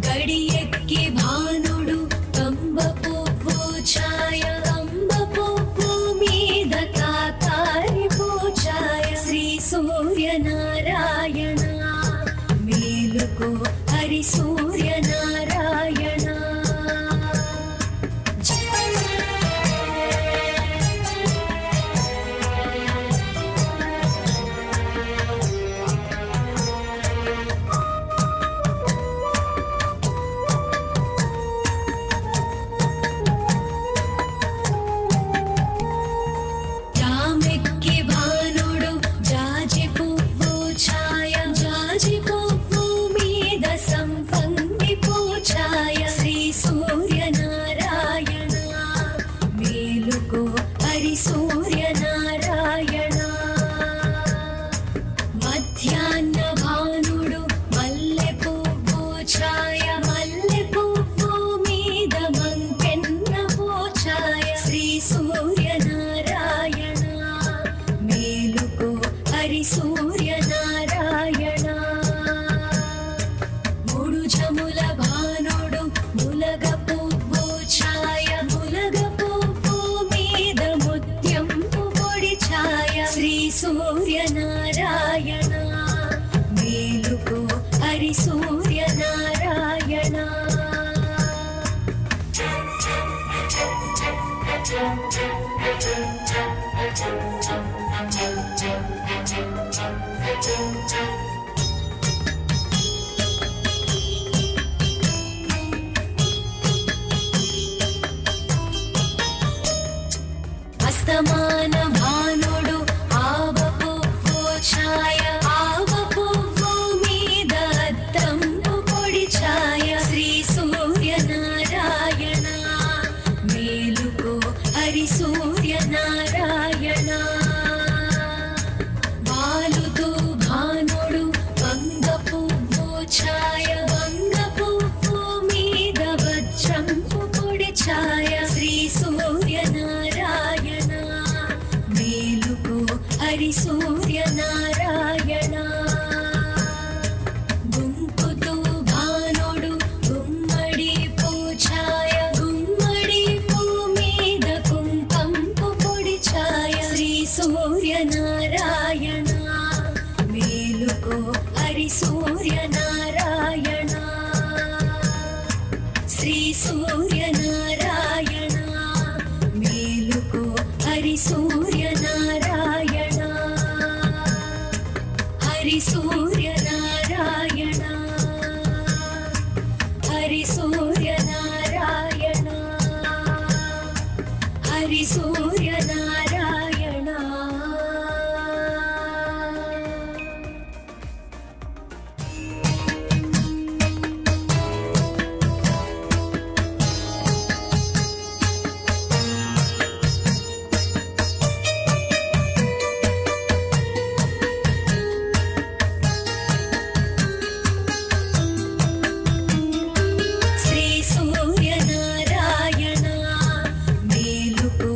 గడియెక్కి భానుడు కంబ పువ్వు ఛాయ కంబ పువ్వు మీద కాకారి పూచాయ శ్రీ సూర్యనారాయణ మేలుకో హరి సూర్యనారాయణ సూర్యనారాయణ మధ్యాహ్న భానుడు మల్లె పువ్వు ఛాయ మల్లె పువ్వు మీద మంకెన్న పూచాయ శ్రీ సూర్యనారాయణ మేలుకో హరి సూర్యనారాయణ మూడు జముల భానుడు ములగ పువ్వు ఛాయ ములగ శ్రీ సూర్యనారాయణ మేలుకో హరి సూర్యనారాయణ అస్తమాన భానుడు ఆవ పువ్వు ఛాయ ఆవ పువ్వు మీద అద్దంపు పొడి ఛాయ శ్రీ సూర్యనారాయణ మేలుకో హరి సూర్యనారాయణ బాలుతూ భానుడు వంగ పువ్వు ఛాయ వంగ పువ్వు మీద వజ్రంపు పొడి ఛాయ శ్రీ సూర్యనారాయణ మేలుకో హరి సూర్యనారాయణ గుంపుతూ భానుడు గుమ్మడి పూఛాయ గుమ్మడి పూ మీద కుంకంపు పొడి ఛాయ శ్రీ సూర్యనారాయణ మేలుకో హరి సూర్యనారాయణ శ్రీ సూర్యనారాయణ మేలుకో హరి సూర్యనారాయణ హరి సూర్యనారాయణ హరి సూర్యనారాయణ హరి సూర్యనారాయణ శ్రీ సూర్యనారాయణ మేలుకో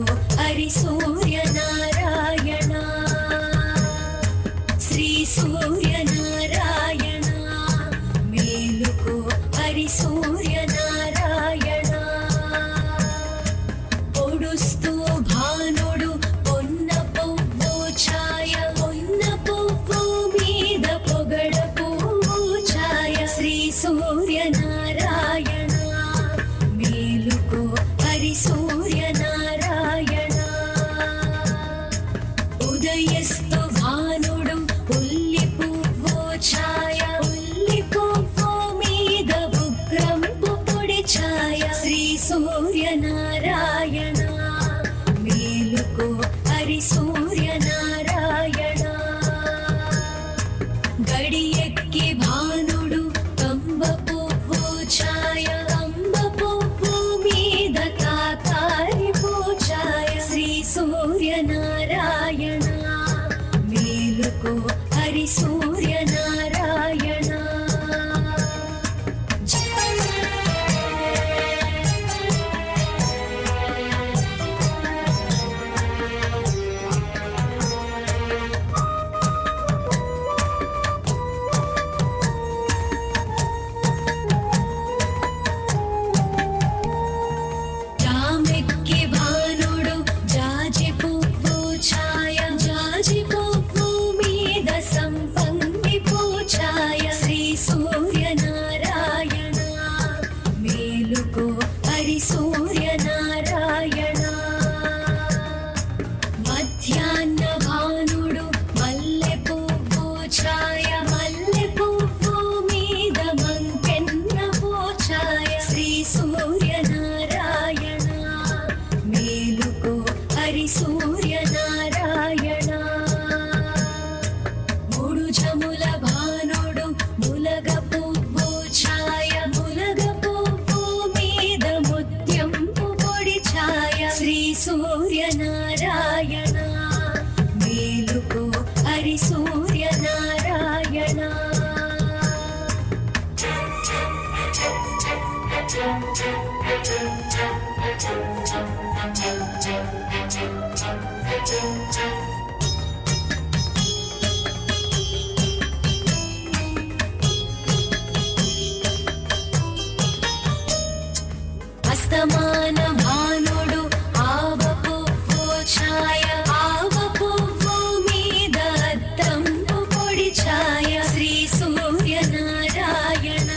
అస్తమాన భానుడు ఆవ పువ్వు ఛాయ ఆవ పువ్వు మీద అద్దంపు పొడి ఛాయ శ్రీ సూర్యనారాయణ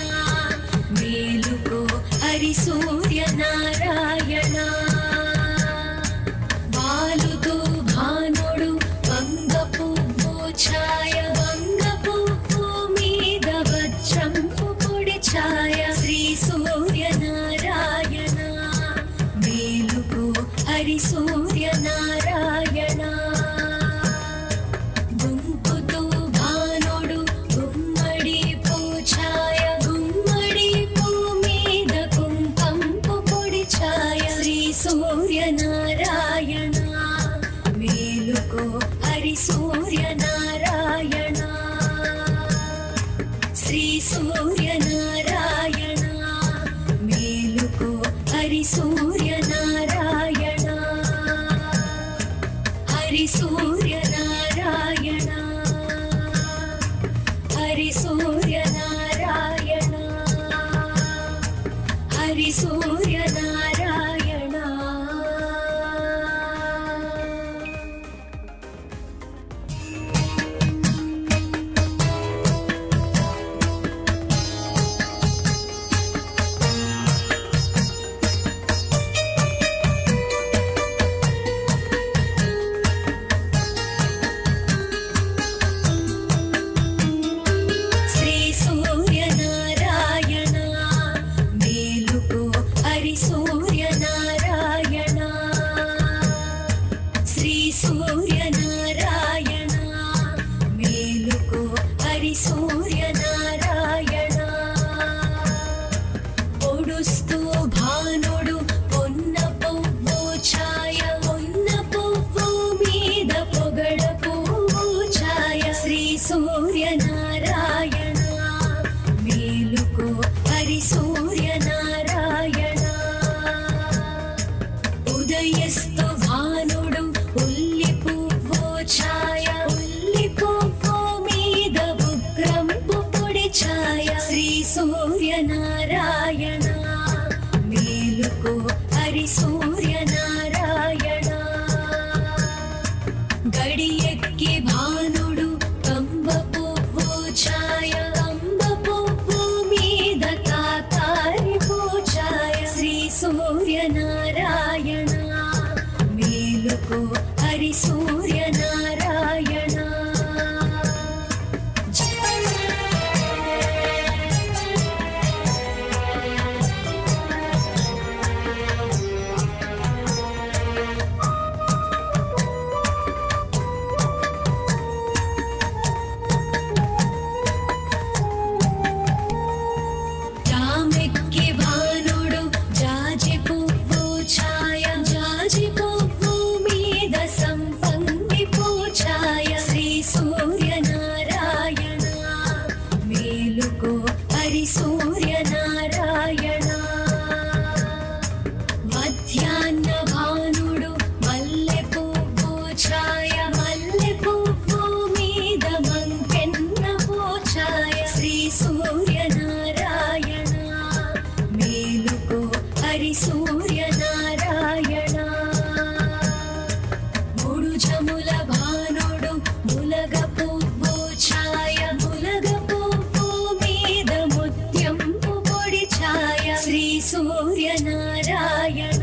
మేలుకో హరి సూర్యనారాయణ బాలుతో భానుడు వంగ పువ్వు ఛాయ వంగ పువ్వు మీద వజ్రంపు పొడి ఛాయ శ్రీ సూర్యనారాయణ మేలుకో హరి సూర్యనారాయణ గుంపుతో భానుడు గుమ్మడి పూఛాయ గుమ్మడి పూ మీద కుంకంపు పొడి ఛాయ శ్రీ సూర్యనారాయణ మేలుకో హరి సూర్యనారాయణ శ్రీ సూర్యనారాయణ మేలుకో హరి సూర్యనారాయణ హరి సూర్యనారాయణ హరి సూర్యనారాయణ హరి సూర్యనారాయణ శ్రీ సూర్యనారాయణ మేలుకో హరి సూర్యనారాయణ శ్రీ సూర్యనారాయణ మేలుకో హరి సూర్యనారాయణ పొడుస్తూ భానుడు పొన్న పువ్వు ఛాయ పొన్న పువ్వు మీద పొగడ పువ్వు ఛాయ శ్రీ సూర్యనారాయణ మేలుకో హరి సూర్యనారాయణ ఉదయస్తు భానుడు ఉల్లి పువ్వు ఛాయ ఉల్లి పువ్వు మీద ఉగ్రంపు పొడి ఛాయ శ్రీ సూర్యనారాయణ మేలుకో హరి సూర్యనారాయణ గడియెక్కి భానుడు కంబ పువ్వు ఛాయ కంబ పువ్వు మీద కాకారి పూఛాయ శ్రీ సూర్యనారాయణ మేలుకో హరి సూర్యనారాయణ జామెక్కి భానుడు జాజి పువ్వు ఛాయ జాజి పువ్వు మీద సంపంగి పూఛాయ శ్రీ సూర్యనారాయణ మేలుకో హరి సూర్యనారాయణ మధ్యాహ్న భానుడు మల్లె పువ్వు ఛాయ మల్లె పువ్వు మీద మంకెన్న పూఛాయ శ్రీ సూర్యనారాయణ మేలుకో హరి సూర్యనారాయణ మూడు జముల భానుడు ములగ పువ్వు ఛాయ ములగ పువ్వు మీద ముత్యంపు పొడి ఛాయ శ్రీ సూర్యనారాయణ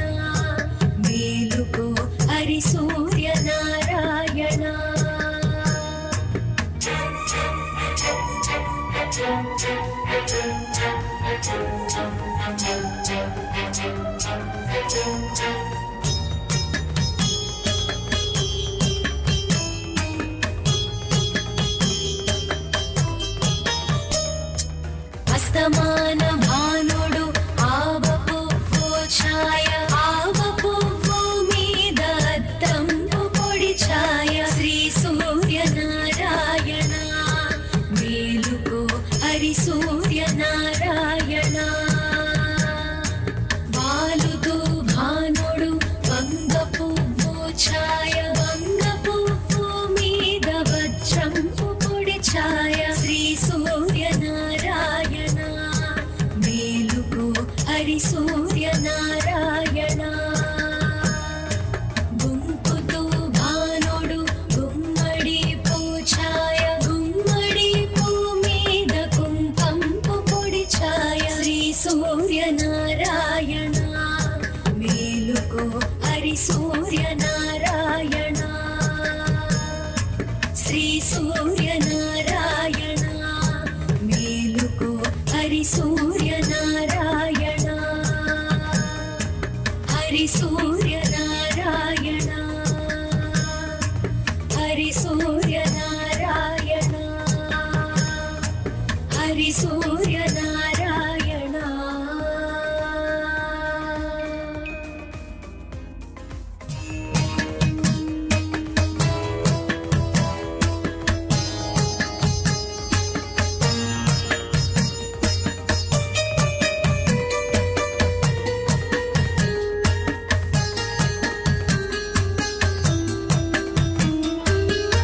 మేలుకో హరి సూర్యనారాయణ అస్తమాన భానుడు ఆవ పువ్వు ఛాయ ఆవ పువ్వు మీద అద్దంపు పొడి ఛాయ శ్రీ సూర్యనారాయణ మేలుకో హరి సూర్యనారాయణ హరి సూర్యనారాయణ గుంపుతూ భానుడు గుమ్మడి పూఛాయ గుమ్మడి పూ మీద కుంకంపు పొడి ఛాయ శ్రీ సూర్యనారాయణ మేలుకో హరి సూర్యనారాయణ శ్రీ సూర్యనారాయణ మేలుకో హరి సూర్యనారాయణ హరి సూర్యనారాయణ హరి సూర్యనారాయణ హరి సూర్యనారాయణ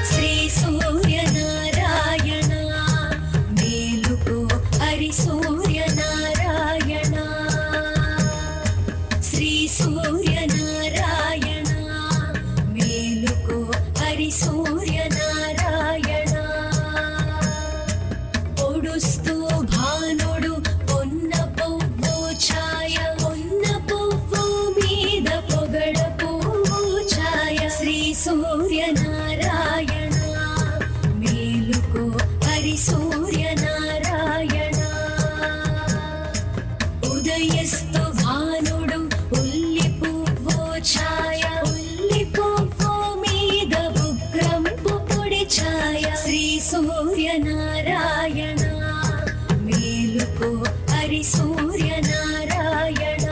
శ్రీ సూర్యనారాయణ మేలుకో హరి సూర్యనారాయణ శ్రీ సూర్యనారాయణ మేలుకో హరి సూర్యనారాయణ పొడుస్తూ భానుడు పొన్న పువ్వు ఛాయ పొన్న పువ్వు మీద పొగడ పువ్వు ఛాయ శ్రీ సూర్యనారాయణ మేలుకో హరి సూర్యనారాయణ ఉదయస్తు భానుడు ఉల్లి పువ్వు ఛాయ ఉల్లి పువ్వు మీద ఉగ్రంపు పొడి ఛాయ శ్రీ సూర్యనారాయణ మేలుకో హరి సూర్యనారాయణ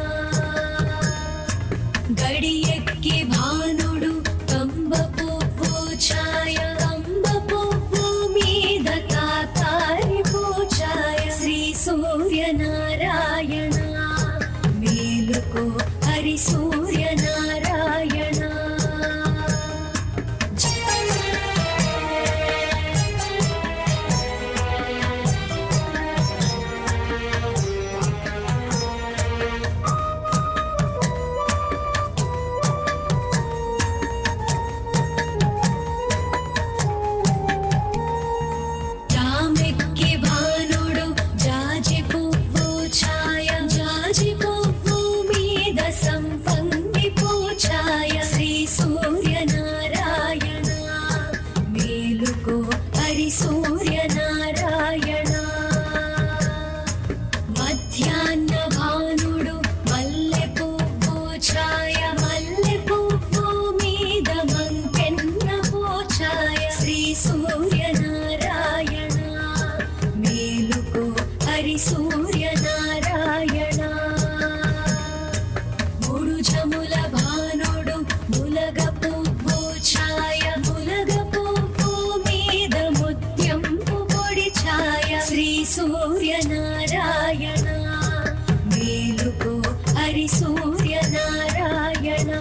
గడియెక్కి భానుడు కంబ పువ్వు ఛాయ కంబ పువ్వు మీద తాతారి పూఛాయ శ్రీ సూర్యనారాయణ మేలుకో హరి సూర్యనారాయణ జామెక్కి భానుడు జాజి పువ్వు ఛాయ జాజి పువ్వు మీద సంపంగి పూఛాయ శ్రీ సూర్యనారాయణ మేలుకో హరి సూర్యనారాయణ మధ్యాహ్న భానుడు మల్లె పువ్వు ఛాయ మల్లె పువ్వు మీద మంకెన్న పూఛాయ శ్రీ సూర్యనారాయణ మేలుకో హరి సూర్యనారాయణ మూడు జముల భానుడు ములగ పువ్వు ఛాయ ములగ పువ్వు మీద ముత్యంపు పొడి ఛాయ శ్రీ సూర్యనారాయణ మేలుకో హరి సూర్యనారాయణ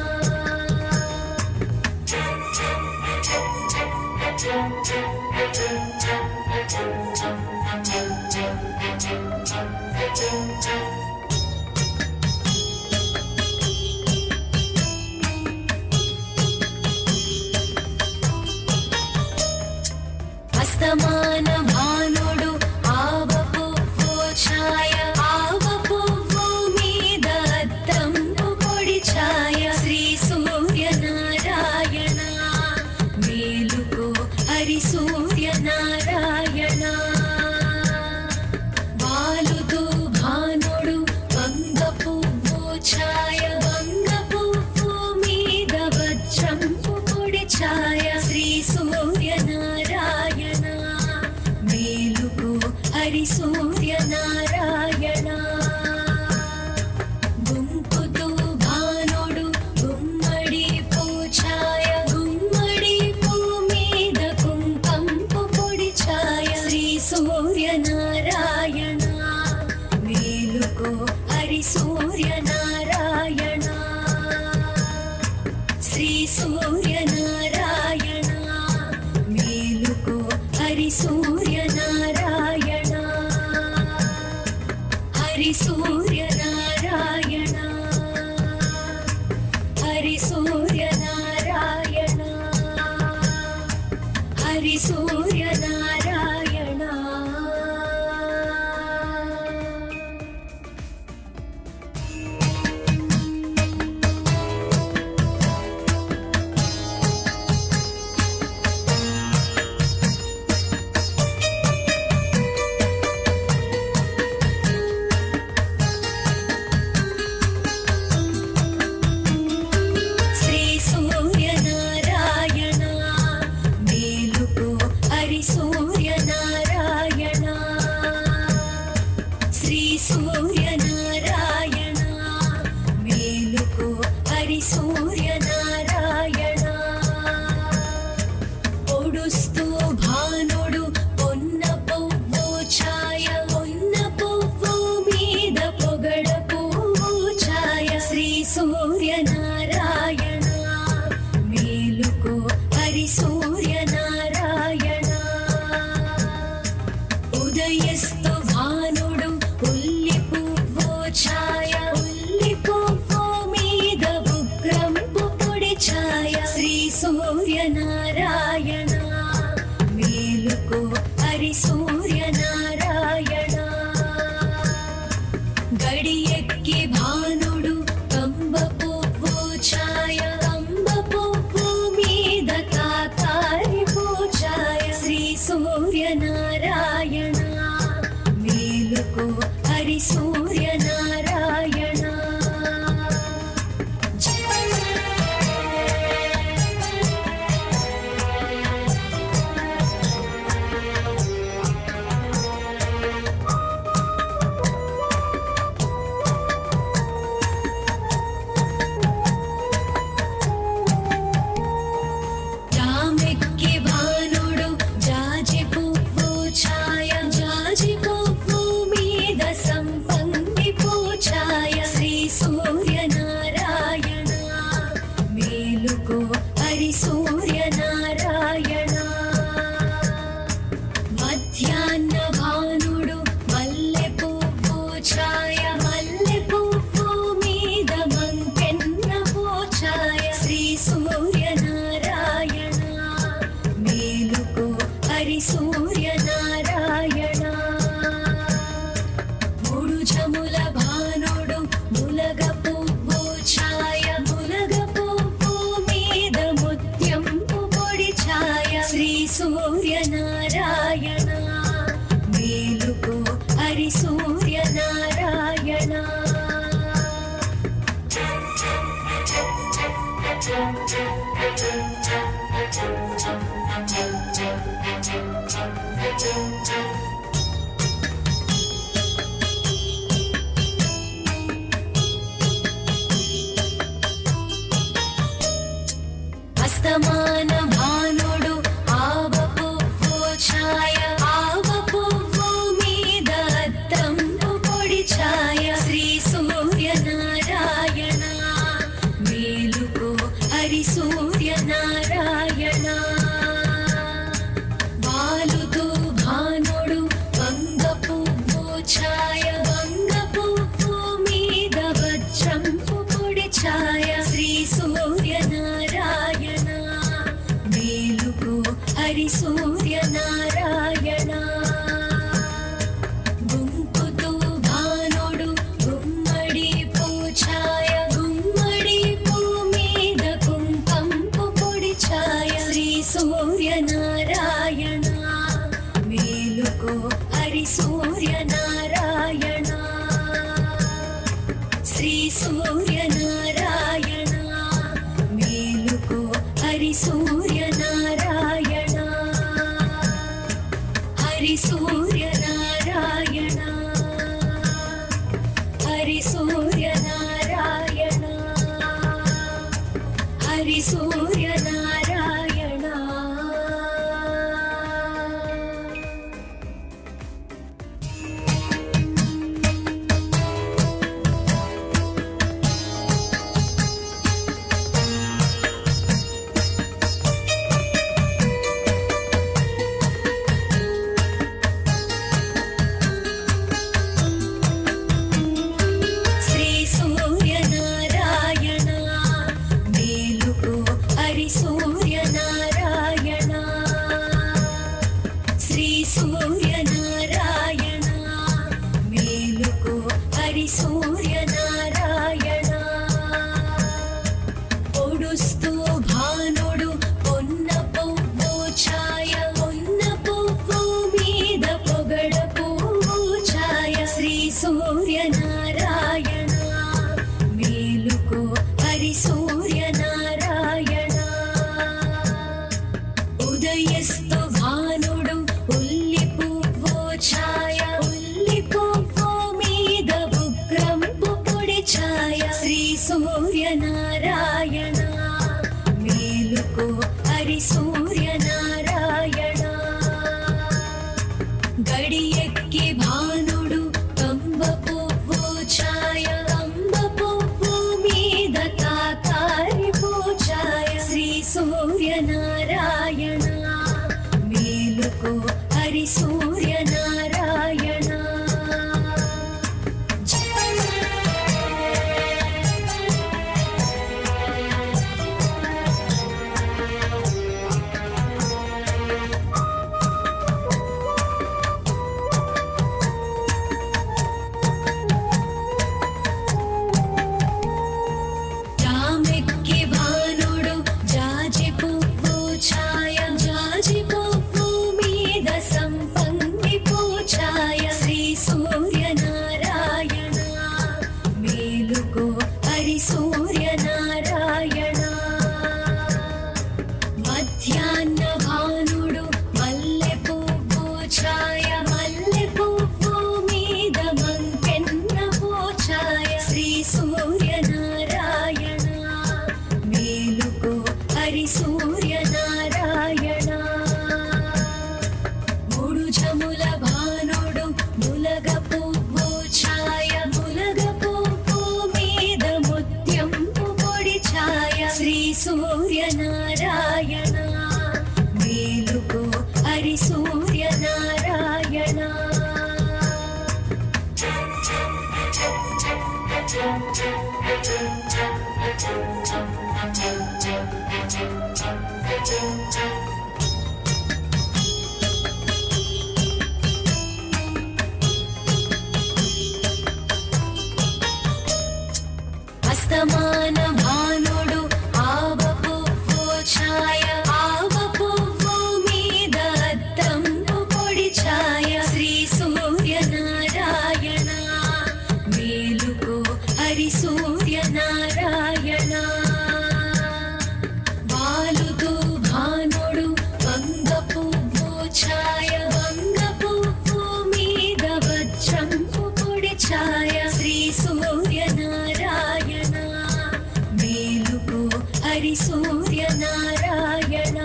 అస్తమాన భానుడు ఆవ పువ్వు ఛాయ ఆవ పువ్వు మీద అద్దంపు పొడి ఛాయ శ్రీ సూర్యనారాయణ మేలుకో హరి హరి సూర్యనారాయణ గుంపుతూ భానుడు గుమ్మడి పూఛాయ గుమ్మడి పూ మీద కుంకంపు పొడి ఛాయ శ్రీ సూర్యనారాయణ మేలుకో హరి సూర్యనారాయణ శ్రీ సూర్యనారాయణ మేలుకో హరి సూర్యనారాయణ హరి సూర్యనారాయణ హరి సూర్యనారాయణ హరి సూర్యనారాయణ శ్రీ సూర్యనారాయణ మేలుకో హరి సూర్యనారాయణ శ్రీ సూర్యనారాయణ మేలుకో హరి సూర్యనారాయణ పొడుస్తూ భానుడు పొన్న పువ్వు ఛాయ పొన్న పువ్వు మీద పొగడ పువ్వు ఛాయ శ్రీ సూర్యనారాయణ మేలుకో హరి సూర్యనారాయణ ఉదయస్తు భానుడు ఉల్లి పువ్వు ఛాయ ఉల్లి పువ్వు మీద ఉగ్రంపు పొడి ఛాయ శ్రీ సూర్యనారాయణ మేలుకో హరి సూర్యనారాయణ గడియెక్కి భానుడు కంబ పువ్వు ఛాయ కంబ పువ్వు మీద తాతారి పూఛాయ శ్రీ సూర్యనారాయణ మేలుకో హరి సూర్యనారాయణ జామెక్కి భానుడు జాజి పువ్వు ఛాయ జాజి పువ్వు మీద సంపంగి పూఛాయ శ్రీ సూర్యనారాయణ మేలుకో హరి సూర్యనారాయణ మధ్యాహ్న భానుడు మల్లె పువ్వు ఛాయ మల్లె పువ్వు మీద మంకెన్న పూఛాయ శ్రీ సూర్యనారాయణ మేలుకో హరి సూర్యనారాయణ మూడు జముల భానుడు ములగ పువ్వు ఛాయ ములగ పువ్వు మీద ముత్యంపు పొడి ఛాయ శ్రీ సూర్యనారాయణ మేలుకో హరి సూర్యనారాయణ అస్తమాన భానుడు ఆవ పువ్వు ఛాయ ఆవ పువ్వు మీద అద్దంపు పొడి ఛాయ శ్రీ సూర్యనారాయణ మేలుకో హరి సూర్యనారాయణ వాలుతూ భానుడు వంగ పువ్వు ఛాయ వంగ పువ్వు మీద వజ్రంపు పొడి ఛాయ శ్రీ సూర్యనారాయణ మేలుకో హరి సూర్యనారాయణ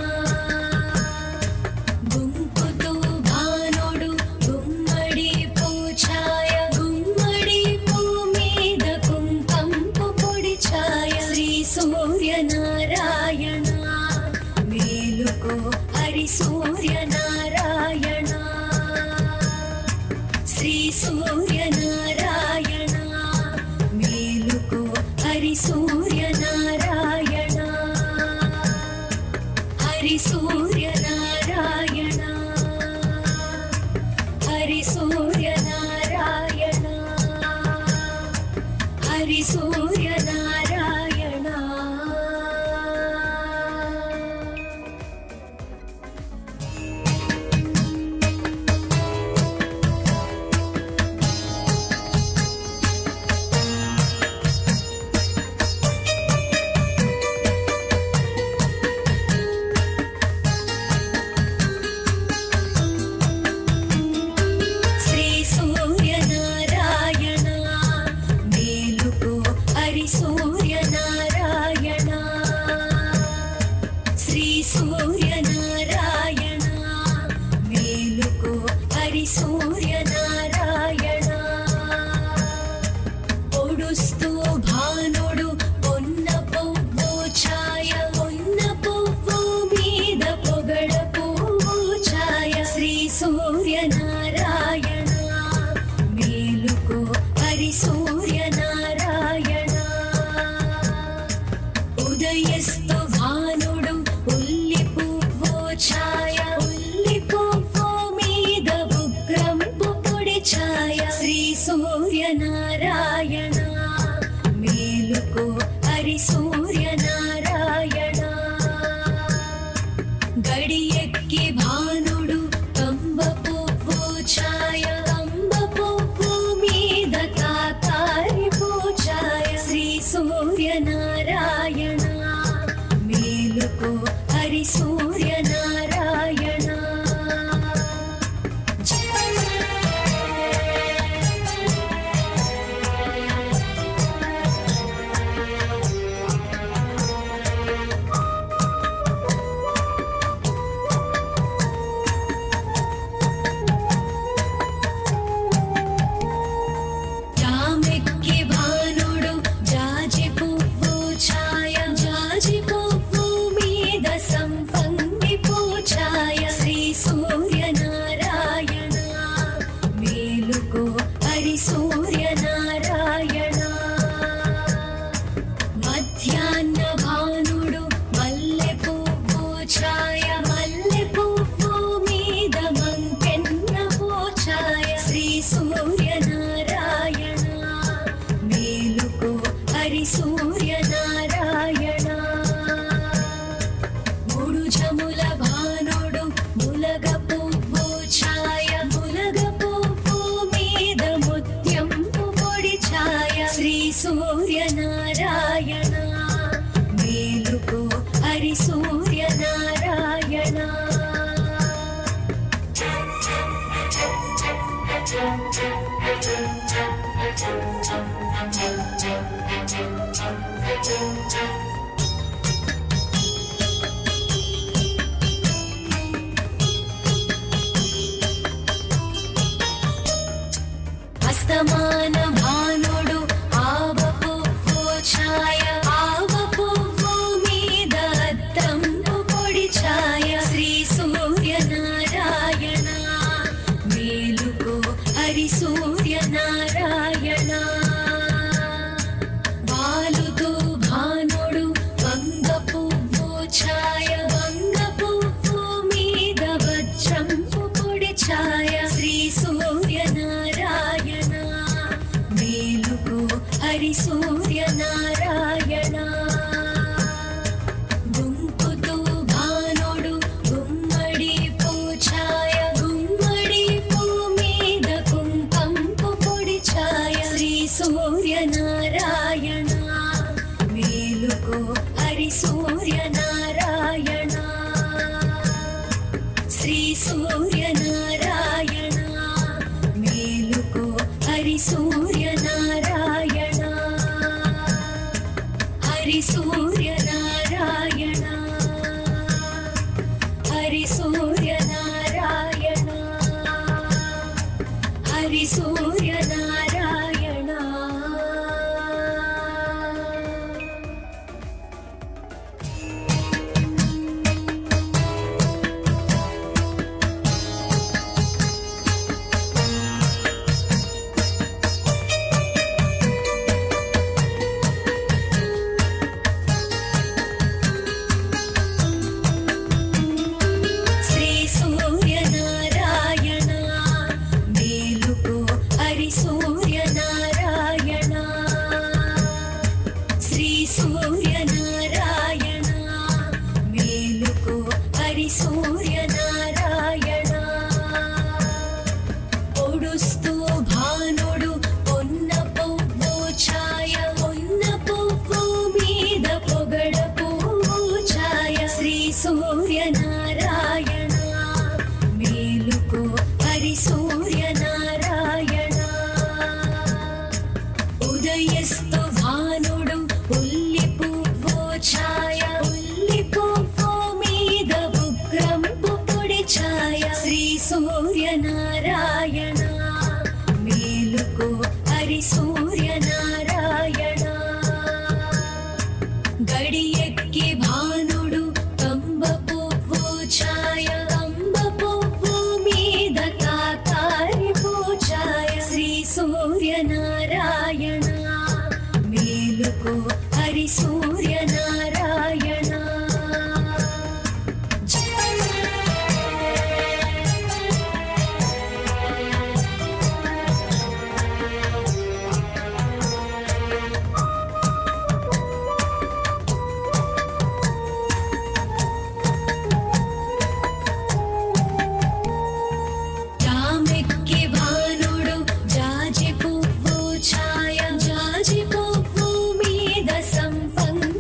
గుంపుతూ భానుడు గుమ్మడి పూఛాయ గుమ్మడి పూ మీద కుంకంపు పొడి ఛాయ శ్రీ సూర్యనారాయణ మేలుకో హరి సూర్యనారాయణ శ్రీ సూర్యనారాయణ మేలుకో హరి సూర్యనారాయణ హరి సూర్యనారాయణ సూర్యనారాయణ హరి సూర్యనారాయణ రామెక్కి భానుడు జాజి పువ్వు ఛాయ జాజి పువ్వు మీద సంపంగి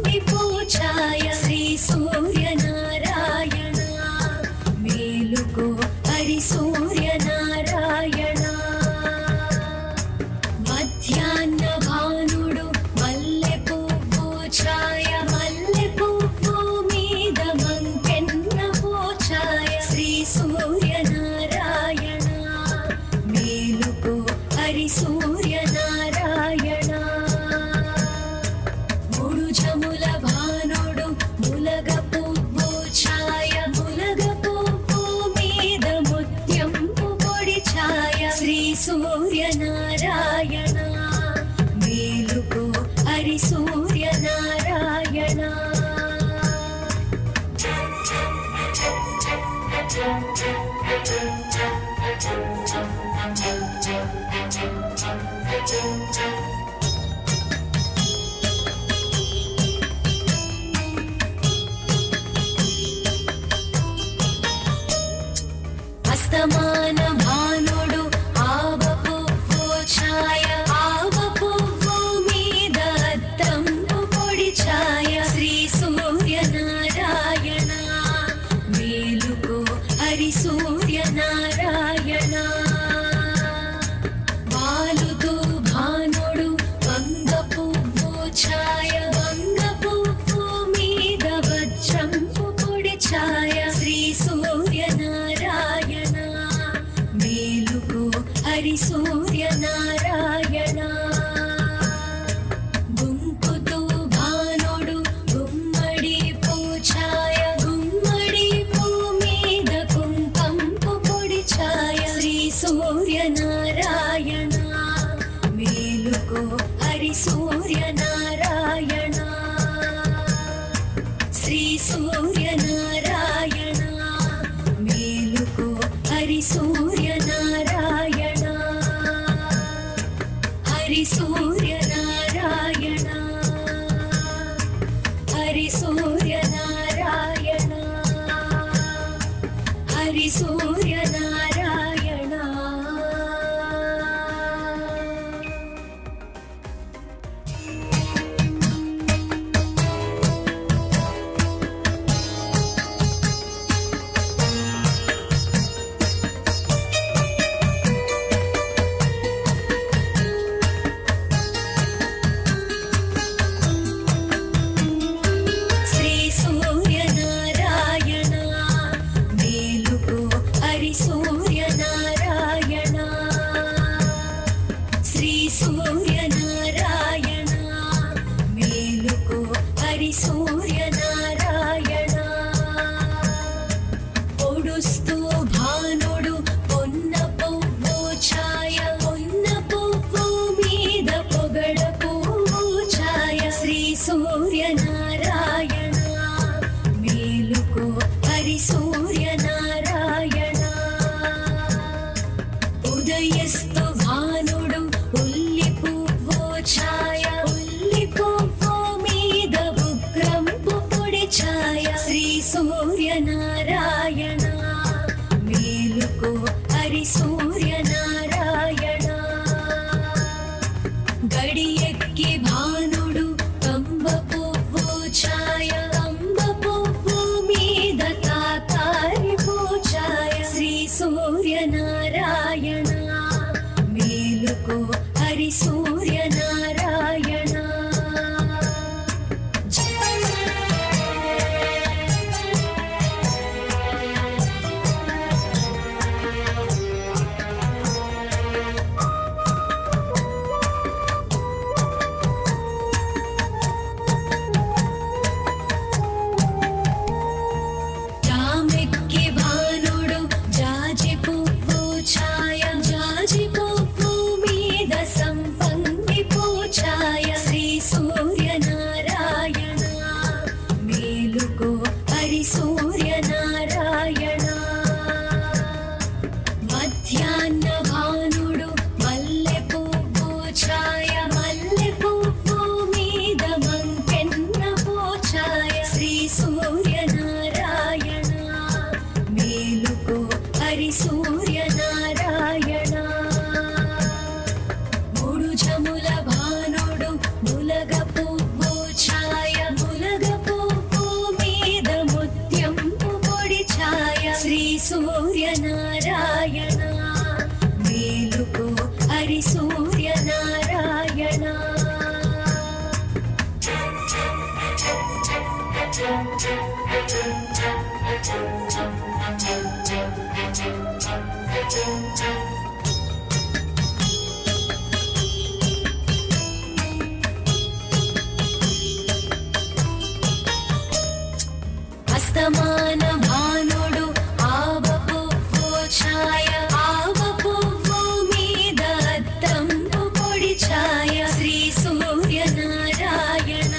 అస్తమాన భానుడు ఆవపువ్వు ఛాయ ఆవపువ్వు మీద అద్దంపు పొడి ఛాయ శ్రీ సూర్యనారాయణ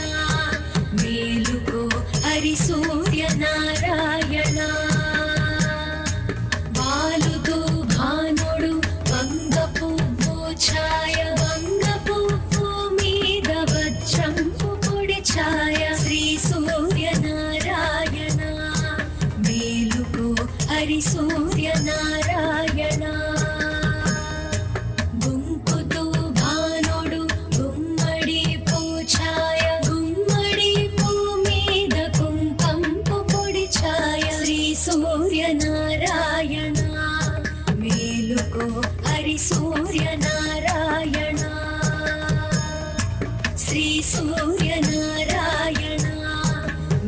మేలుకో హరి సూర్యనారాయణ బాలుతూ భానుడు వంగపువ్వు ఛాయ వంగపువ్వు మీద వజ్రంపు పొడి ఛాయ శ్రీ సూర్యనారాయణ మేలుకో హరి సూర్యనారాయణ గుంపుతూ భానుడు గుమ్మడి పూఛాయ గుమ్మడి పూ మీద కుంకంపు పొడి ఛాయ శ్రీ సూర్యనారాయణ మేలుకో హరి సూర్యనారాయణ శ్రీ సూర్యనారాయణ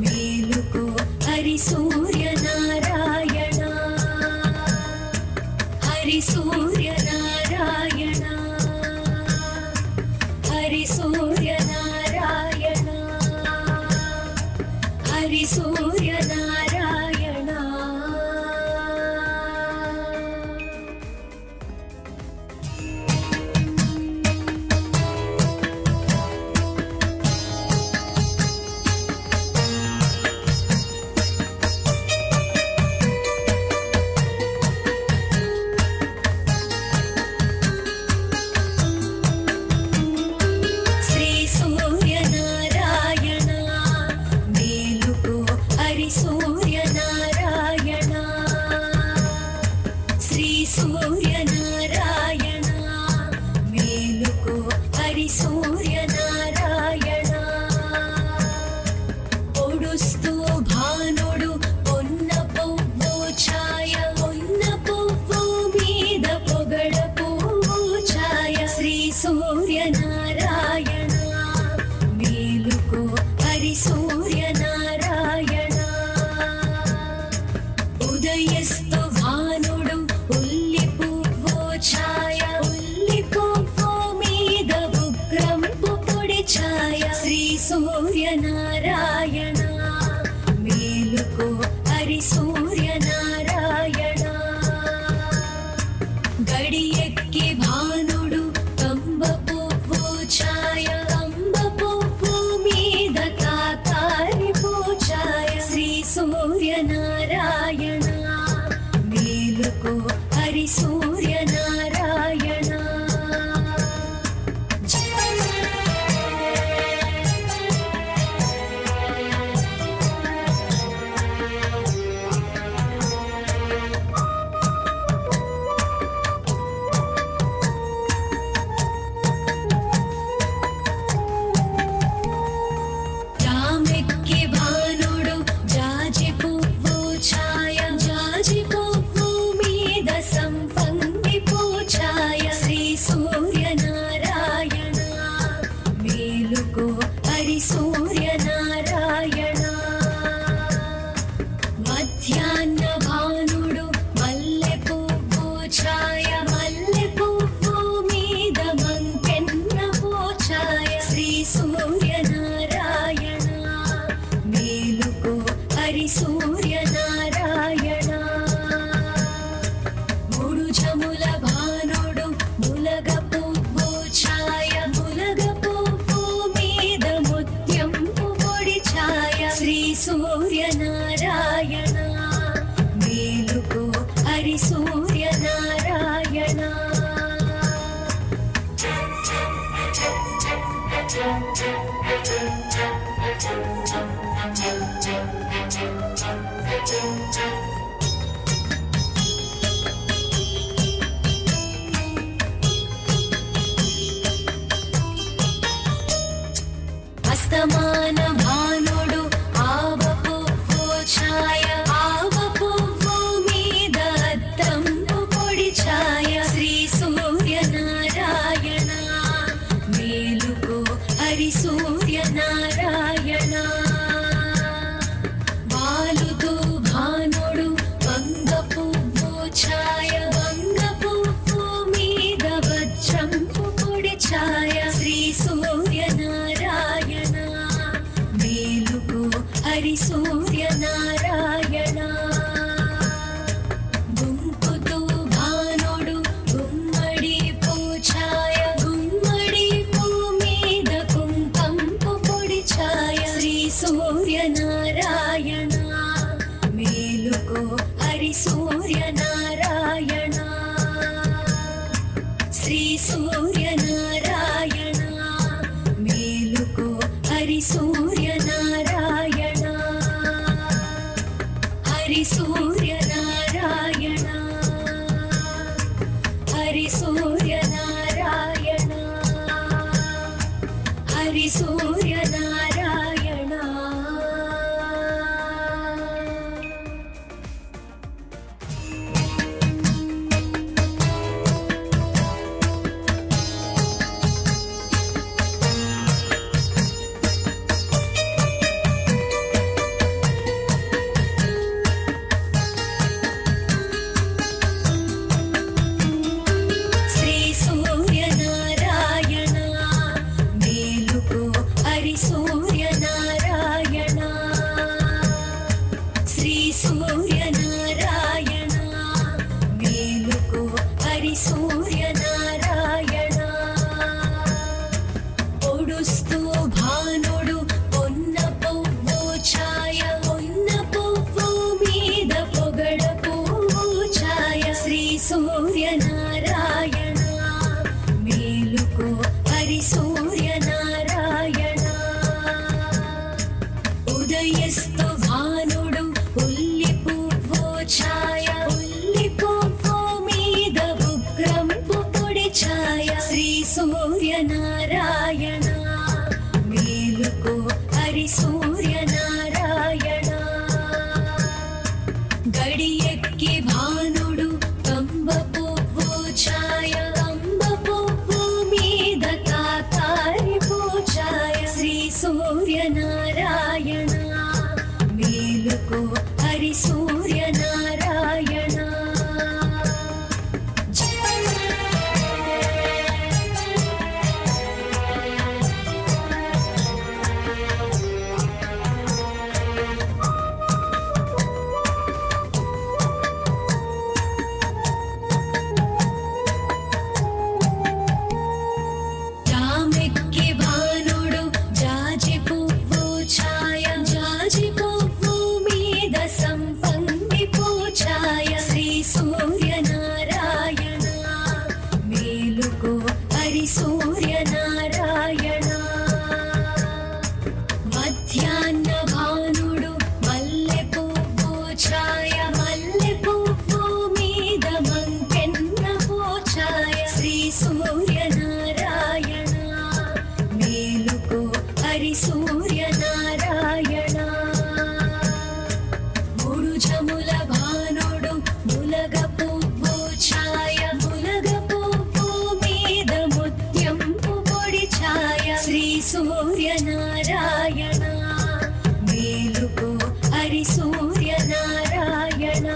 మేలుకో హరి సూర్యనారాయణ హరి సూర్యనారాయణ హరి సూర్యనారాయణ హరి సూర్యనారాయణ శ్రీ సూర్యనారాయణ మేలుకో హరి సూర్యనారాయణ శ్రీ సూర్యనారాయణ మేలుకో హరి సూర్యనారాయణ పొడుస్తూ భానుడు పొన్న పువ్వు ఛాయ పొన్న పువ్వు మీద పొగడ పువ్వు ఛాయ శ్రీ సూర్యనారాయణ మేలుకో హరి సూర్యనారాయణ ఉదయస్తు భానుడు ఉల్లి పువ్వు ఛాయ ఉల్లి పువ్వు మీద ఉగ్రంపు పొడి ఛాయ శ్రీ సూర్యనారాయణ మేలుకో హరి సూర్యనారాయణ గడియెక్కి భానుడు కంబ పువ్వు ఛాయ కంబ పువ్వు మీద కాతారి పూఛాయ శ్రీ సూర్యనారాయణ మేలుకో హరి సూర్యనారాయణ రామెక్కి భానుడు జాజి పువ్వు ఛాయ జాజి పువ్వు మీద సంపంగి పూఛాయ శ్రీ సూర్యనారాయణ మేలుకో హరి సూర్యనారాయణ మధ్యాహ్న భానుడు మల్లె పువ్వు ఛాయ మల్లె పువ్వు మీద మంకెన్న పూఛాయ శ్రీ సూర్యనారాయణ మేలుకో హరి సూర్యనారాయణ మూడు జముల భానుడు ములగ పువ్వు ఛాయ ములగ పువ్వు మీద ముత్యంపు పొడి ఛాయ శ్రీ సూర్యనారాయణ మేలుకో హరి సూర్యనారాయణ అస్తమాన భానుడు ఆవపువ్వు ఛాయ ఆవపువ్వు మీద అద్దంపు పొడి ఛాయ శ్రీ సూర్యనారాయణ మేలుకో హరి సూర్యనారాయణ హరి సూర్యనారాయణ గుంపుతూ భానుడు గుమ్మడి పూఛాయ గుమ్మడి పూ మీద కుంకంపు పొడి ఛాయ శ్రీ సూర్యనారాయణ మేలుకో హరి సూర్యనారాయణ శ్రీ సూర్యనారాయణ మేలుకో హరి సూర్యనారాయణ హరి సూర్యనారాయణ హరి సూర్యనారాయణ హరి సూర్యనారాయణ శ్రీ సూర్యనారాయణ మేలుకో హరి సూర్యనారాయణ శ్రీ సూర్యనారాయణ మేలుకో హరి సూర్యనారాయణ పొడుస్తూ భానుడు పొన్న పువ్వు ఛాయ పొన్న పువ్వు మీద పొగడ పువ్వు ఛాయ శ్రీ సూర్యనారాయణ మేలుకో హరి సూర్యనారాయణ ఉదయస్తు భానుడు ఉల్లి పువ్వు ఛాయ ఉల్లి పువ్వు మీద ఉగ్రంపు పొడి ఛాయ శ్రీ సూర్యనారాయణ మేలుకో హరి సూర్యనారాయణ గడియెక్కి భానుడు కంబ పువ్వు ఛాయ కంబ పువ్వు మీద కాకారి పూఛాయ శ్రీ సూర్యనారాయణ మేలుకో హరి సూర్యనారాయణ రామెక్కి భానుడు జాజి పువ్వు ఛాయ జాజి పువ్వు మీద సంపంగి పూఛాయ శ్రీ సూర్యనారాయణ మేలుకో హరి సూర్యనారాయణ మధ్యాహ్న భానుడు మల్లె పువ్వు ఛాయ మల్లె పువ్వు మీద మంకెన్న పూఛాయ శ్రీ సూర్యనారాయణ మేలుకో హరి సూర్యనారాయణ మూడు జముల భానుడు ములగ పువ్వు ఛాయ ములగ పువ్వు మీద ముత్యంపు పొడి ఛాయ శ్రీ సూర్యనారాయణ మేలుకో హరి సూర్యనారాయణ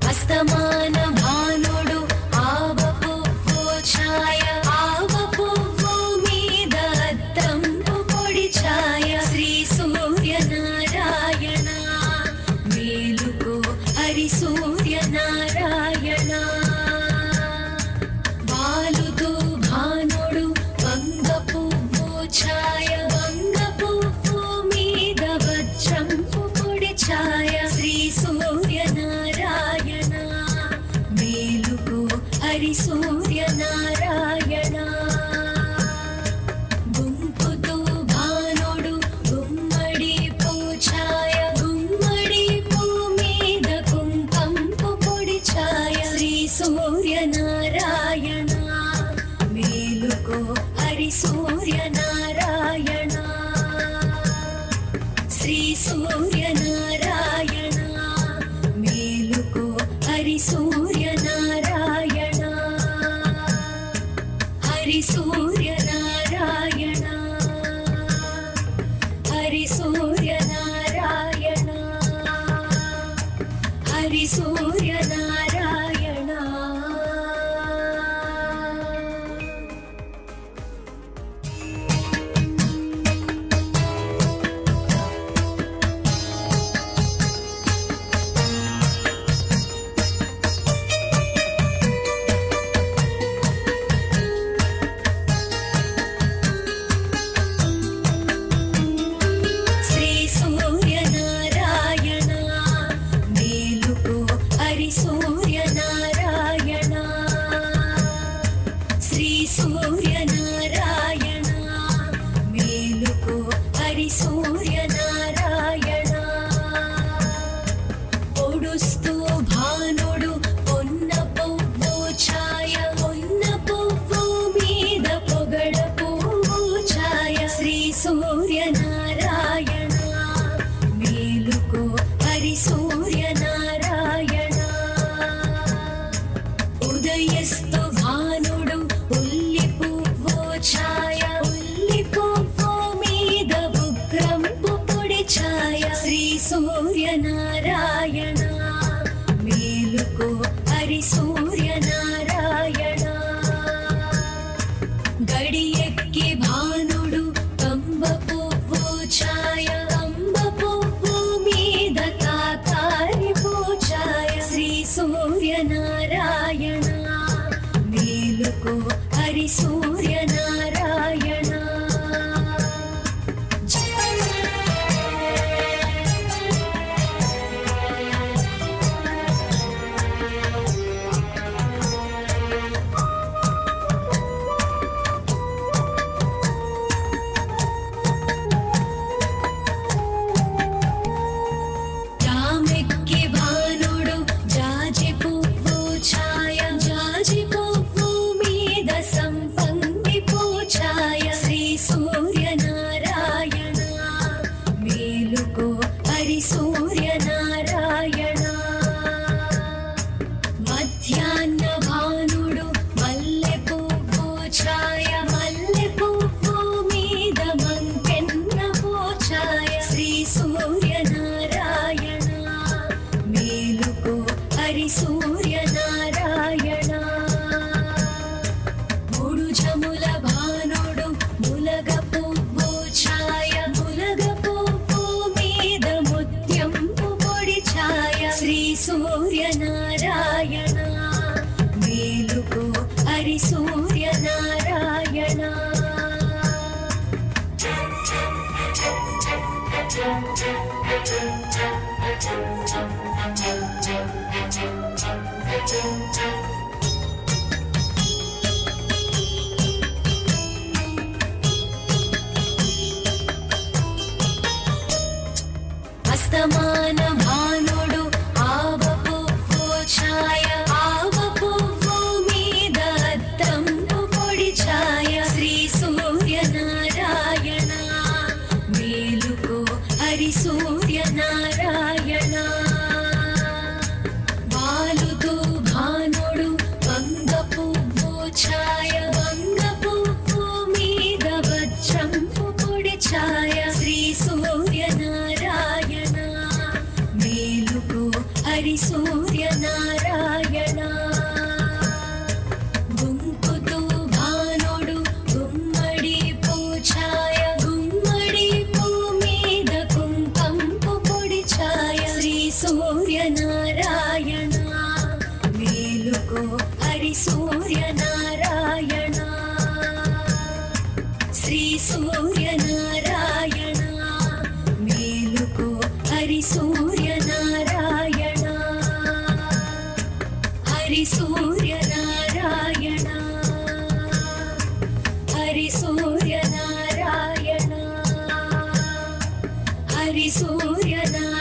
అస్తమాన భానుడు ఆవ పువ్వు ఛాయ ఆవ పువ్వు మీద అద్దంపు పొడి ఛాయ శ్రీ సూర్యనారాయణ మేలుకో హరి సూర్యనారాయణ వాలుతూ భానుడు వంగ పువ్వు ఛాయ వంగ పువ్వు మీద వజ్రంపు పొడి ఛాయ శ్రీ సూర్యనారాయణ మేలుకో హరి సూర్యనారాయణ గుంపుతూ భానుడు గుమ్మడి పూఛాయ గుమ్మడి పూ మీద కుంకంపు పొడి ఛాయ శ్రీ సూర్యనారాయణ మేలుకో హరి సూర్యనారాయణ శ్రీ సూర్యనారాయణ మేలుకో హరి సూర్యనారాయణ హరి సూర్యనారాయణ सूर्यनारायण सूर्यनारायण मेलुको हरि सूर्यनारायण गडियक्के भानुडु कंब पुव्वु छाय कंब पुव्वु मीद तातारि पूछाय श्री सूर्यनारायण मेलुको हरि सूर्यनारायण सूर्यनारायण मध्याह्न भानुडु मल्ले पुव्वु छाय मल्ले पुव्वु मीद मंकेन्न पूछाय श्री सूर्यनारायण मेलुको हरि सूर्यनारायण मूडु जमुल भानुडु मुलग पुव्वु छाय मुलग श्री सूर्यनारायण मेलुको हरि सूर्यनारायण अस्तमान भानुडु सूर्यनारायण बालुदु भानुडु वंग पुव्वु छाय वंग पुव्वु मीद वज्रंपु पुडि छाय श्री सूर्यनारायण मेलुको हरि सूर्यनारायण गुंकुतु भानुडु गुम्मडि पूछाय गुम्मडि सूर्यनारायण मेलुको हरि सूर्यनारायण श्री सूर्यनारायण मेलुको हरि सूर्यनारायण हरि सूर्यनारायण हरि सूर्यनारायण हरि सूर्यनारायण